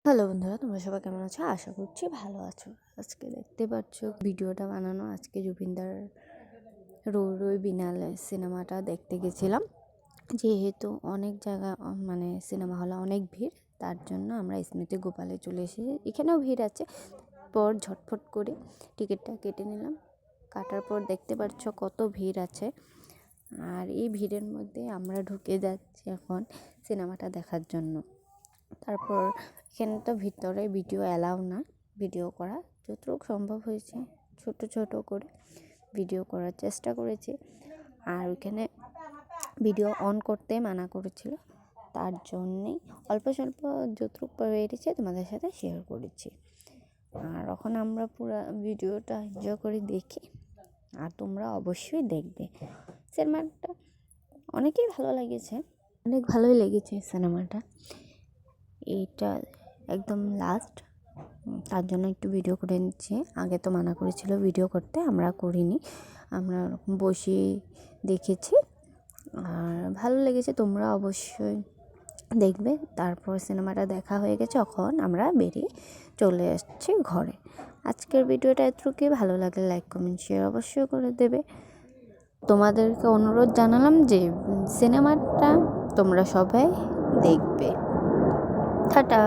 Hello বন্ধুরা, তোমরা সবাই কেমন আছো? আশা করছি ভালো আছো। আজকে দেখতে পাচ্ছ ভিডিওটা বানানো, আজকে জুবিনদার রই রই বিনালে সিনেমাটা দেখতে গেছিলাম। যেহেতু অনেক জায়গা মানে সিনেমা হলে অনেক ভিড়, তার জন্য আমরা স্মৃতি গোপালে চলে এসেছি। এখানেও ভিড় আছে, পর ঝটফট করে টিকিটটা কেটে নিলাম। কাটার পর দেখতে পাচ্ছ কত ভিড় আছে, আর এই ভিড়ের মধ্যে আমরা ঢুকে যাচ্ছি এখন সিনেমাটা দেখার জন্য। তারপর এখানে তো ভিতরে ভিডিও অ্যালাউ না, ভিডিও করা যতটুকু সম্ভব হয়েছে ছোট ছোট করে ভিডিও করার চেষ্টা করেছি। আর ওইখানে ভিডিও অন করতে মানা করেছিল, তার জন্যেই অল্প স্বল্প যতটুকু পেরেছি তোমাদের সাথে শেয়ার করেছি। আর এখন আমরা পুরো ভিডিওটা এনজয় করে দেখি, আর তোমরা অবশ্যই দেখবে। সিনেমাটা অনেকেই ভালো লেগেছে, অনেক ভালোই লেগেছে সিনেমাটা। এইটা একদম লাস্ট, তার জন্য একটু ভিডিও করে নিচ্ছি। আগে তো মানা করেছিল ভিডিও করতে, আমরা করিনি, আমরা বসে দেখেছি। আর ভালো লেগেছে, তোমরা অবশ্যই দেখবে। তারপর সিনেমাটা দেখা হয়ে গেছে, এখন আমরা বেরিয়ে চলে আসছি ঘরে। আজকের ভিডিওটা এতটুকুই। ভালো লাগলে লাইক কমেন্ট শেয়ার অবশ্যই করে দেবে। তোমাদেরকে অনুরোধ জানালাম যে সিনেমাটা তোমরা সবাই দেখবে। টাটা।